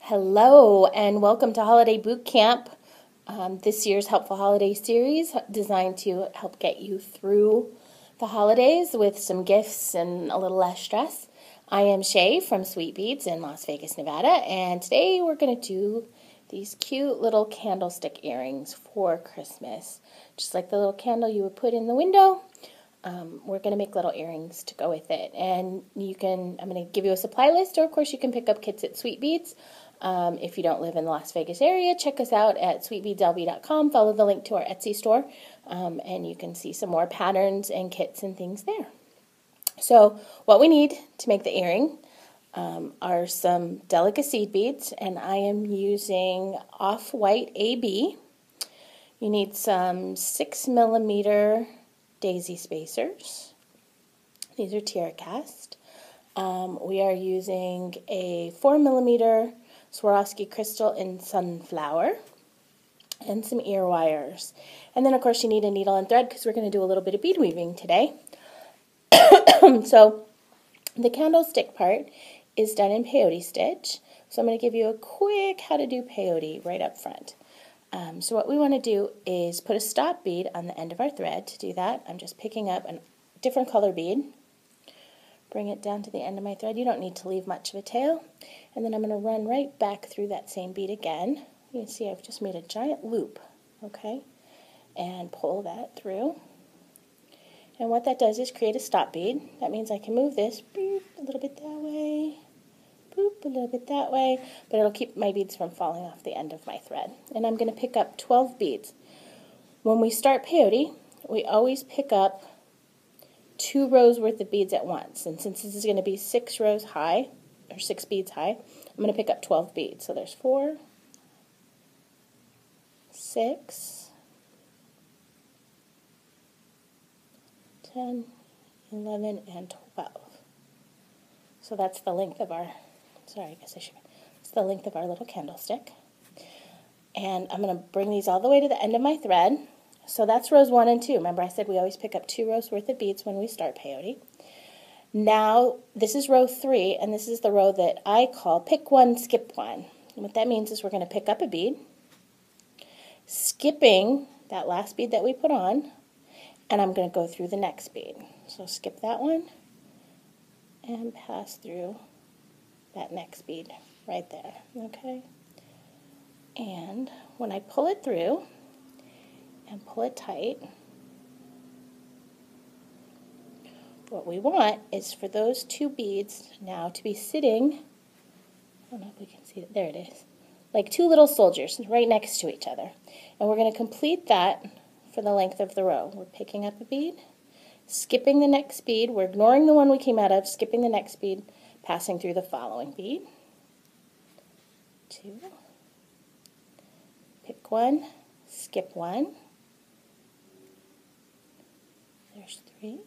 Hello and welcome to Holiday Boot Camp. This year's Helpful Holiday series designed to help get you through the holidays with some gifts and a little less stress. I am Shae from Sweet Beads in Las Vegas, Nevada, and today we're going to do these cute little candlestick earrings for Christmas. Just like the little candle you would put in the window, we're going to make little earrings to go with it. And I'm going to give you a supply list, or of course you can pick up kits at Sweet Beads. If you don't live in the Las Vegas area, check us out at sweetbeadslv.com. Follow the link to our Etsy store, and you can see some more patterns and kits and things there. So what we need to make the earring are some delicate seed beads, and I am using off-white AB. You need some 6mm daisy spacers. These are tiara cast. We are using a 4mm Swarovski crystal in sunflower and some ear wires. And then, of course, you need a needle and thread because we're going to do a little bit of bead weaving today. So the candlestick part is done in peyote stitch. So I'm going to give you a quick how to do peyote right up front. So what we want to do is put a stop bead on the end of our thread. To do that, I'm just picking up a different color bead. Bring it down to the end of my thread. You don't need to leave much of a tail. And then I'm going to run right back through that same bead again. You can see I've just made a giant loop, okay? And pull that through. And what that does is create a stop bead. That means I can move this boop, a little bit that way, boop, a little bit that way, but it'll keep my beads from falling off the end of my thread. And I'm going to pick up 12 beads. When we start peyote, we always pick up 2 rows worth of beads at once. And since this is going to be 6 rows high, or 6 beads high, I'm going to pick up 12 beads. So there's 4, 6, 10, 11, and 12. So that's the length of our, it's the length of our little candlestick. And I'm going to bring these all the way to the end of my thread. So that's rows 1 and 2. Remember I said we always pick up 2 rows worth of beads when we start peyote. Now this is row 3, and this is the row that I call pick one, skip one. And what that means is we're going to pick up a bead, skipping that last bead that we put on, and I'm going to go through the next bead. So skip that one and pass through that next bead right there, okay? And when I pull it through and pull it tight, what we want is for those 2 beads now to be sitting, I don't know if we can see it, there it is, like 2 little soldiers right next to each other. And we're going to complete that for the length of the row. We're picking up a bead, skipping the next bead, we're ignoring the one we came out of, skipping the next bead, passing through the following bead. 2, pick one, skip one, there's 3,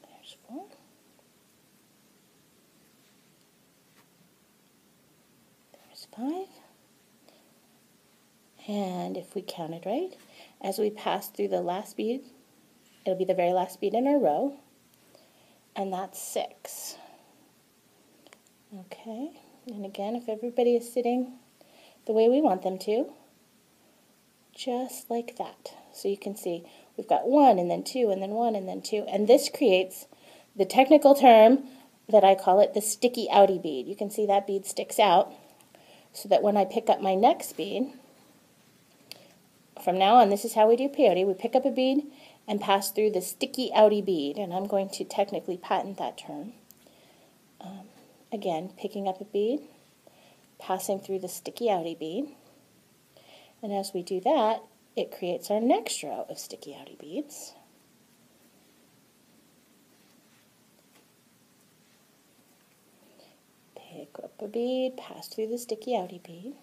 there's 4, there's 5, and if we counted right, as we pass through the last bead, it'll be the very last bead in our row, and that's 6. Okay, and again, if everybody is sitting the way we want them to, just like that. So you can see we've got 1 and then 2 and then 1 and then 2, and this creates the technical term that I call it the sticky outie bead. You can see that bead sticks out so that when I pick up my next bead, from now on, this is how we do peyote. We pick up a bead and pass through the sticky outie bead, and I'm going to technically patent that term. Again, picking up a bead, passing through the sticky outie bead, and as we do that, it creates our next row of sticky outie beads. Pick up a bead, pass through the sticky outie bead,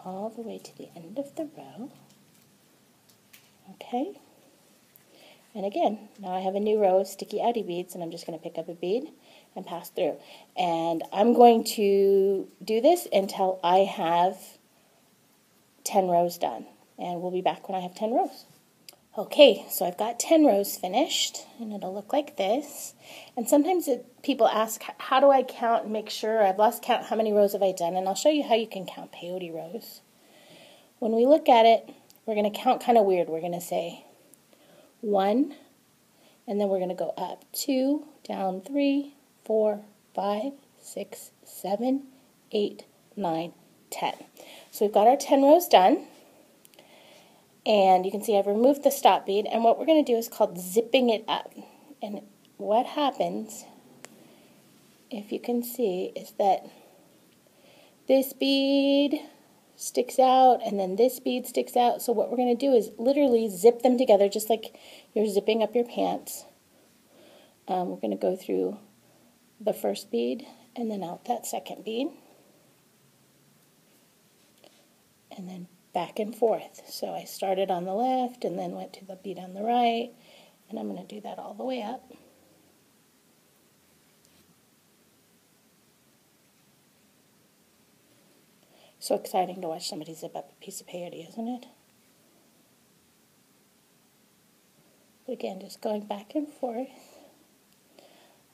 all the way to the end of the row. Okay? And again, now I have a new row of sticky outie beads, and I'm just going to pick up a bead and pass through. And I'm going to do this until I have 10 rows done. and we'll be back when I have 10 rows. Okay, so I've got 10 rows finished, and it'll look like this. And sometimes people ask, how do I count and make sure? I've lost count, how many rows have I done? And I'll show you how you can count peyote rows. When we look at it, we're going to count kind of weird. We're going to say 1, and then we're going to go up 2, down 3, 4, 5, 6, 7, 8, 9, 10. So we've got our 10 rows done. And you can see I've removed the stop bead, and what we're going to do is called zipping it up. And what happens, if you can see, is that this bead sticks out, and then this bead sticks out. So what we're going to do is literally zip them together, just like you're zipping up your pants. We're going to go through the first bead, and then out that second bead. And then back and forth. So I started on the left and then went to the bead on the right, and I'm going to do that all the way up. So exciting to watch somebody zip up a piece of peyote, isn't it? But again, just going back and forth.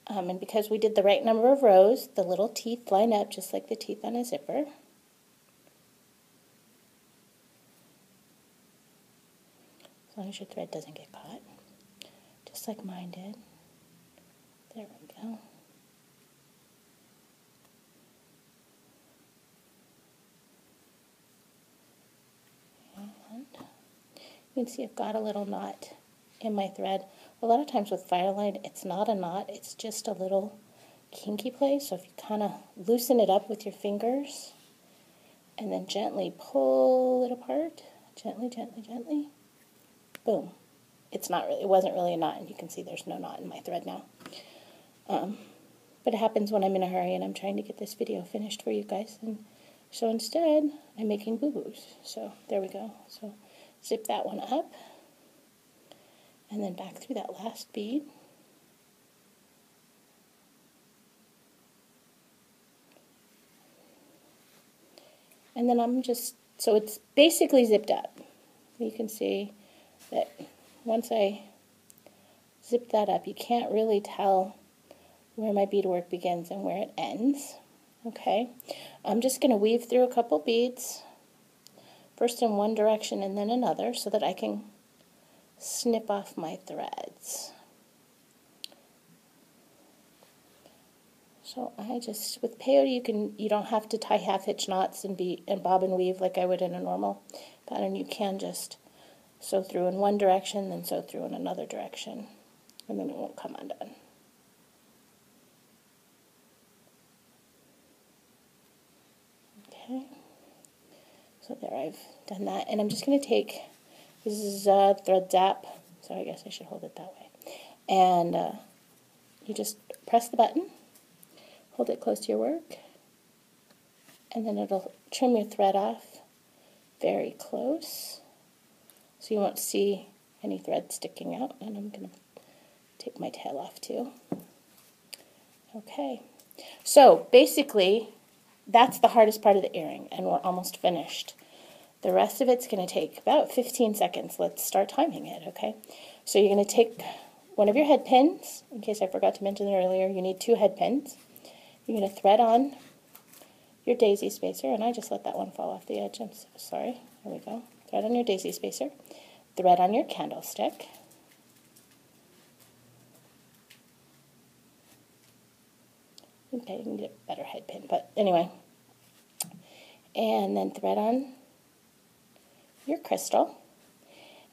And because we did the right number of rows, the little teeth line up just like the teeth on a zipper. As long as your thread doesn't get caught, just like mine did. There we go. And you can see I've got a little knot in my thread. A lot of times with Firelight, it's not a knot, it's just a little kinky place. So if you kind of loosen it up with your fingers and then gently pull it apart, gently, gently, gently, boom. It wasn't really a knot, and you can see there's no knot in my thread now. But it happens when I'm in a hurry and I'm trying to get this video finished for you guys. And so instead, I'm making boo-boos. So there we go. So zip that one up, and then back through that last bead. And then so it's basically zipped up. You can see that once I zip that up, you can't really tell where my beadwork begins and where it ends. Okay, I'm just going to weave through a couple beads, first in one direction and then another, so that I can snip off my threads. So with peyote, you don't have to tie half-hitch knots and bob and weave like I would in a normal pattern. You can just sew through in one direction, then sew through in another direction, and then it won't come undone. Okay, so there, I've done that, and I'm just going to take, this is thread zap, so I guess I should hold it that way, and you just press the button, hold it close to your work, and then it'll trim your thread off very close, so you won't see any thread sticking out. And I'm going to take my tail off too. Okay, so basically that's the hardest part of the earring, and we're almost finished. The rest of it's going to take about 15 seconds. Let's start timing it, okay? So you're going to take one of your head pins. In case I forgot to mention it earlier, you need 2 head pins. You're going to thread on your daisy spacer, and I just let that one fall off the edge. I'm so sorry. There we go. Thread on your daisy spacer. Thread on your candlestick. Okay, you can get a better head pin, but anyway. And then thread on your crystal.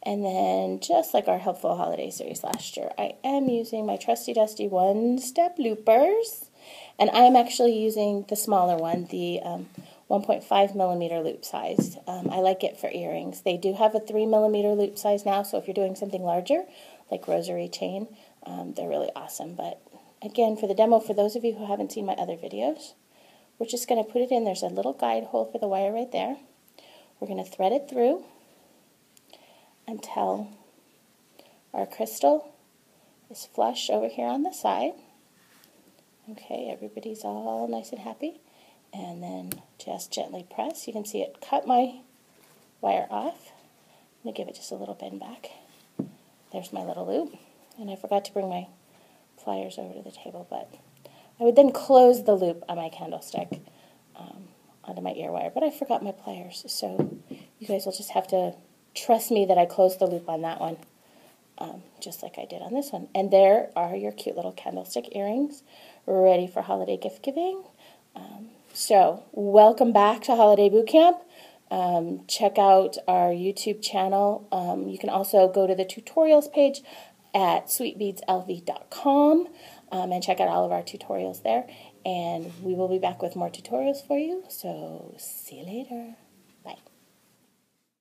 And then, just like our Helpful Holiday series last year, I am using my trusty dusty one-step loopers. And I am actually using the smaller one, the 1.5 millimeter loop size. I like it for earrings. They do have a 3 millimeter loop size now, so if you're doing something larger, like rosary chain, they're really awesome. But again, for the demo, for those of you who haven't seen my other videos, we're just going to put it in. There's a little guide hole for the wire right there. We're going to thread it through until our crystal is flush over here on the side. Okay, everybody's all nice and happy. And then just gently press. You can see it cut my wire off. going to give it just a little bend back. There's my little loop. And I forgot to bring my pliers over to the table, but I would then close the loop on my candlestick onto my ear wire, but I forgot my pliers, so you guys will just have to trust me that I closed the loop on that one, just like I did on this one. And there are your cute little candlestick earrings ready for holiday gift giving. So welcome back to Holiday Boot Camp. Check out our YouTube channel. You can also go to the tutorials page at sweetbeadslv.com and check out all of our tutorials there. And we will be back with more tutorials for you. So see you later.